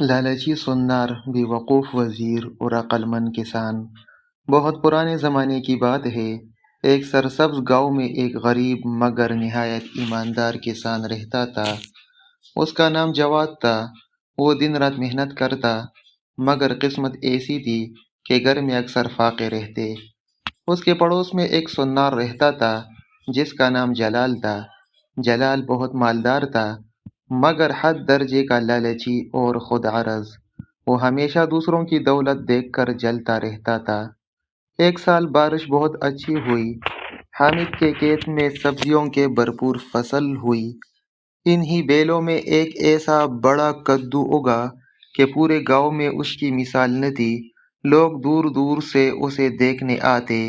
لالچی سنار، بیوقوف وزیر اور عقلمند کسان۔ بہت پرانے زمانے کی بات ہے۔ ایک سرسبز گاؤں میں ایک غریب مگر نہایت ایماندار کسان رہتا تھا۔ اس کا نام جواد تھا۔ وہ دن رات محنت کرتا، مگر قسمت ایسی تھی کہ گھر میں اکثر فاقے رہتے۔ اس کے پڑوس میں ایک سنار رہتا تھا جس کا نام جلال تھا۔ جلال بہت مالدار تھا، مگر حد درجے کا لالچی اور خود غرض۔ وہ ہمیشہ دوسروں کی دولت دیکھ کر جلتا رہتا تھا۔ ایک سال بارش بہت اچھی ہوئی۔ حامد کے کھیت میں سبزیوں کے بھرپور فصل ہوئی۔ انہی بیلوں میں ایک ایسا بڑا کدو اگا کہ پورے گاؤں میں اس کی مثال نہ تھی۔ لوگ دور دور سے اسے دیکھنے آتے۔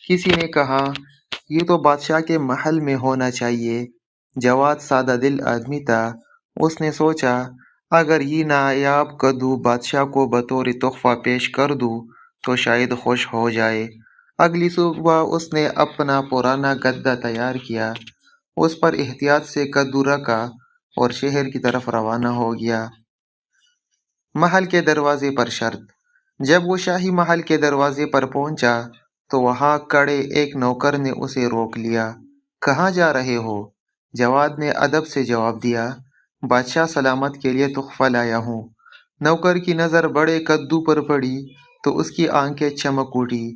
کسی نے کہا، یہ تو بادشاہ کے محل میں ہونا چاہیے۔ جواد سادہ دل آدمی تھا۔ اس نے سوچا، اگر یہ نایاب کدو بادشاہ کو بطور تحفہ پیش کر دوں تو شاید خوش ہو جائے۔ اگلی صبح اس نے اپنا پرانا گدا تیار کیا، اس پر احتیاط سے کدو رکھا اور شہر کی طرف روانہ ہو گیا۔ محل کے دروازے پر شرط۔ جب وہ شاہی محل کے دروازے پر پہنچا تو وہاں کھڑے ایک نوکر نے اسے روک لیا۔ کہاں جا رہے ہو؟ جواد نے ادب سے جواب دیا، بادشاہ سلامت کے لیے تحفہ لایا ہوں۔ نوکر کی نظر بڑے کدو پر پڑی تو اس کی آنکھیں چمک اٹھی۔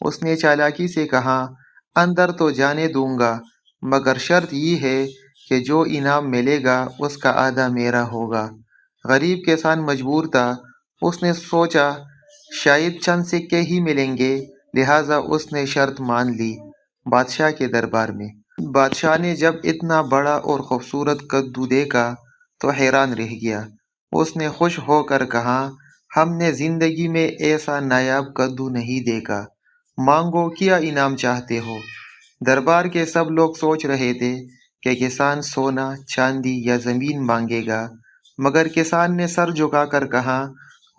اس نے چالاکی سے کہا، اندر تو جانے دوں گا، مگر شرط یہ ہے کہ جو انعام ملے گا اس کا آدھا میرا ہوگا۔ غریب کسان مجبور تھا۔ اس نے سوچا شاید چند سکے ہی ملیں گے، لہٰذا اس نے شرط مان لی۔ بادشاہ کے دربار میں بادشاہ نے جب اتنا بڑا اور خوبصورت کدو دیکھا تو حیران رہ گیا۔ اس نے خوش ہو کر کہا، ہم نے زندگی میں ایسا نایاب کدو نہیں دیکھا۔ مانگو، کیا انعام چاہتے ہو؟ دربار کے سب لوگ سوچ رہے تھے کہ کسان سونا، چاندی یا زمین مانگے گا، مگر کسان نے سر جھکا کر کہا،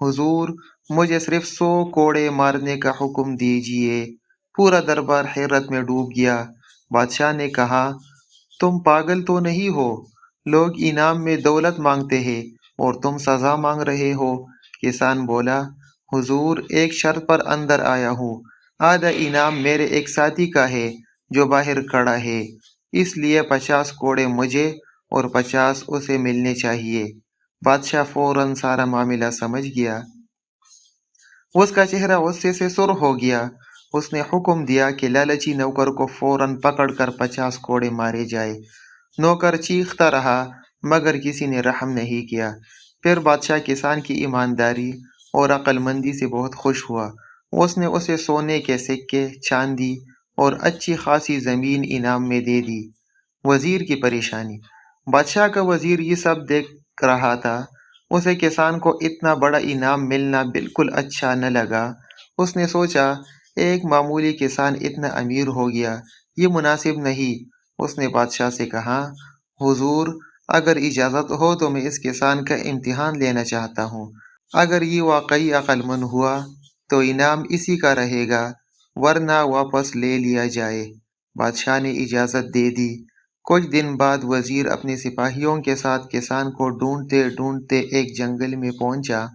حضور، مجھے صرف 100 کوڑے مارنے کا حکم دیجیے۔ پورا دربار حیرت میں ڈوب گیا۔ بادشاہ نے کہا، تم پاگل تو نہیں ہو؟ لوگ انعام میں دولت مانگتے ہیں اور تم سزا مانگ رہے ہو۔ کسان بولا، حضور، ایک شرط پر اندر آیا ہوں۔ آدھا انعام میرے ایک ساتھی کا ہے جو باہر کھڑا ہے، اس لیے 50 کوڑے مجھے اور 50 اسے ملنے چاہیے۔ بادشاہ فوراً سارا معاملہ سمجھ گیا۔ اس کا چہرہ غصے سے سرخ ہو گیا۔ اس نے حکم دیا کہ لالچی نوکر کو فوراً پکڑ کر 50 کوڑے مارے جائے۔ نوکر چیختا رہا، مگر کسی نے رحم نہیں کیا۔ پھر بادشاہ کسان کی ایمانداری اور عقل مندی سے بہت خوش ہوا۔ اس نے اسے سونے کے سکے، چاندی اور اچھی خاصی زمین انعام میں دے دی۔ وزیر کی پریشانی۔ بادشاہ کا وزیر یہ سب دیکھ رہا تھا۔ اسے کسان کو اتنا بڑا انعام ملنا بالکل اچھا نہ لگا۔ اس نے سوچا، ایک معمولی کسان اتنا امیر ہو گیا، یہ مناسب نہیں۔ اس نے بادشاہ سے کہا، حضور، اگر اجازت ہو تو میں اس کسان کا امتحان لینا چاہتا ہوں۔ اگر یہ واقعی عقل مند ہوا تو انعام اسی کا رہے گا، ورنہ واپس لے لیا جائے۔ بادشاہ نے اجازت دے دی۔ کچھ دن بعد وزیر اپنے سپاہیوں کے ساتھ کسان کو ڈھونڈتے ڈھونڈتے ایک جنگل میں پہنچا۔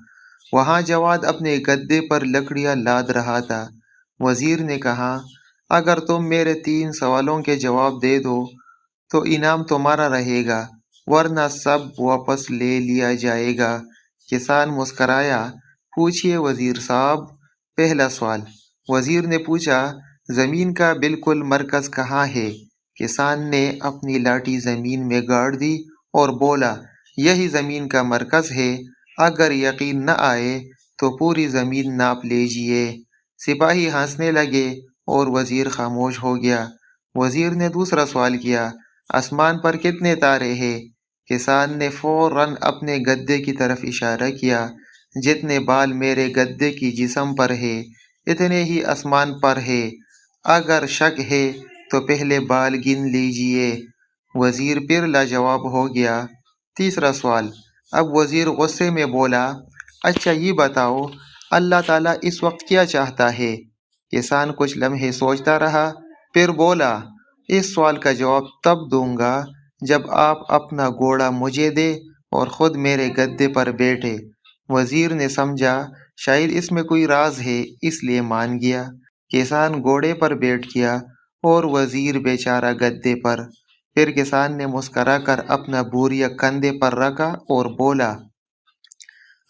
وہاں جواد اپنے گدے پر لکڑیاں لاد رہا تھا۔ وزیر نے کہا، اگر تم میرے 3 سوالوں کے جواب دے دو تو انعام تمہارا رہے گا، ورنہ سب واپس لے لیا جائے گا۔ کسان مسکرایا، پوچھئے وزیر صاحب۔ پہلا سوال۔ وزیر نے پوچھا، زمین کا بالکل مرکز کہاں ہے؟ کسان نے اپنی لاٹھی زمین میں گاڑ دی اور بولا، یہی زمین کا مرکز ہے۔ اگر یقین نہ آئے تو پوری زمین ناپ لیجیے۔ سپاہی ہنسنے لگے اور وزیر خاموش ہو گیا۔ وزیر نے دوسرا سوال کیا، آسمان پر کتنے تارے ہیں؟ کسان نے فوراً اپنے گدے کی طرف اشارہ کیا، جتنے بال میرے گدے کی جسم پر ہے اتنے ہی آسمان پر ہے۔ اگر شک ہے تو پہلے بال گن لیجیے۔ وزیر پھر لاجواب ہو گیا۔ تیسرا سوال۔ اب وزیر غصے میں بولا، اچھا یہ بتاؤ، اللہ تعالیٰ اس وقت کیا چاہتا ہے؟ کسان کچھ لمحے سوچتا رہا، پھر بولا، اس سوال کا جواب تب دوں گا جب آپ اپنا گھوڑا مجھے دیں اور خود میرے گدے پر بیٹھے۔ وزیر نے سمجھا شاید اس میں کوئی راز ہے، اس لیے مان گیا۔ کسان گھوڑے پر بیٹھ گیا اور وزیر بیچارہ گدے پر۔ پھر کسان نے مسکرا کر اپنا بوریا کندھے پر رکھا اور بولا،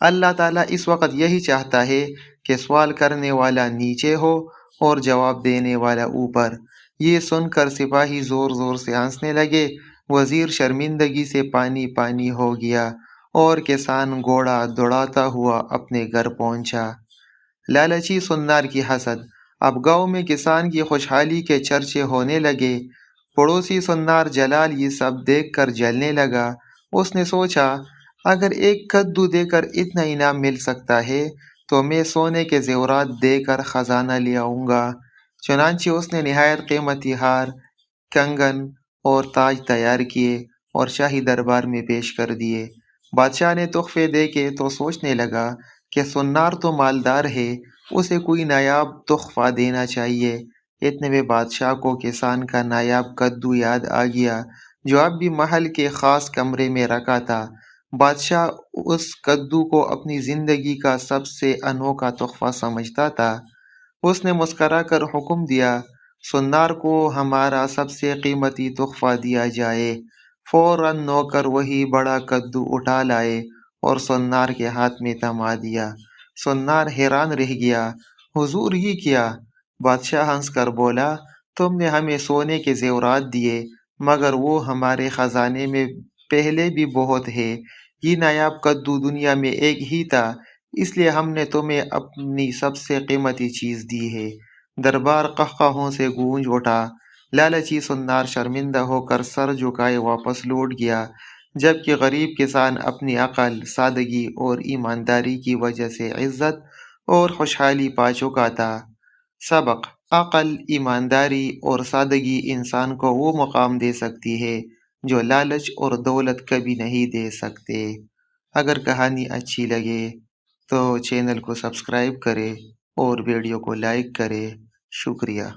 اللہ تعالیٰ اس وقت یہی چاہتا ہے کہ سوال کرنے والا نیچے ہو اور جواب دینے والا اوپر۔ یہ سن کر سپاہی زور زور سے ہنسنے لگے۔ وزیر شرمندگی سے پانی پانی ہو گیا اور کسان گھوڑا دوڑاتا ہوا اپنے گھر پہنچا۔ لالچی سنار کی حسد۔ اب گاؤں میں کسان کی خوشحالی کے چرچے ہونے لگے۔ پڑوسی سنار جلال یہ سب دیکھ کر جلنے لگا۔ اس نے سوچا، اگر ایک کدو دے کر اتنا انعام مل سکتا ہے تو میں سونے کے زیورات دے کر خزانہ لے آؤں گا۔ چنانچہ اس نے نہایت قیمتی ہار، کنگن اور تاج تیار کیے اور شاہی دربار میں پیش کر دیے۔ بادشاہ نے تحفے دیکھے تو سوچنے لگا کہ سنار تو مالدار ہے، اسے کوئی نایاب تحفہ دینا چاہیے۔ اتنے میں بادشاہ کو کسان کا نایاب کدو یاد آ گیا جو اب بھی محل کے خاص کمرے میں رکھا تھا۔ بادشاہ اس کدو کو اپنی زندگی کا سب سے انوکھا تحفہ سمجھتا تھا۔ اس نے مسکرا کر حکم دیا، سنار کو ہمارا سب سے قیمتی تحفہ دیا جائے۔ فوراً نوکر وہی بڑا کدو اٹھا لائے اور سنار کے ہاتھ میں تھما دیا۔ سنار حیران رہ گیا، حضور یہ کیا؟ بادشاہ ہنس کر بولا، تم نے ہمیں سونے کے زیورات دیے مگر وہ ہمارے خزانے میں پہلے بھی بہت ہے۔ یہ نایاب کدو دنیا میں ایک ہی تھا، اس لیے ہم نے تمہیں اپنی سب سے قیمتی چیز دی ہے۔ دربار قہقہوں سے گونج اٹھا۔ لالچی سنار شرمندہ ہو کر سر جھکائے واپس لوٹ گیا، جبکہ غریب کسان اپنی عقل، سادگی اور ایمانداری کی وجہ سے عزت اور خوشحالی پا چکا تھا۔ سبق: عقل، ایمانداری اور سادگی انسان کو وہ مقام دے سکتی ہے جو لالچ اور دولت کبھی نہیں دے سکتے۔ اگر کہانی اچھی لگے تو چینل کو سبسکرائب کرے اور ویڈیو کو لائک کرے۔ شکریہ۔